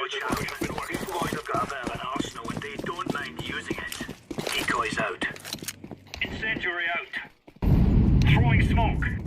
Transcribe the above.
Watch out. These boys have got a bit of an arsenal and they don't mind using it. Decoys out. Incendiary out. Throwing smoke.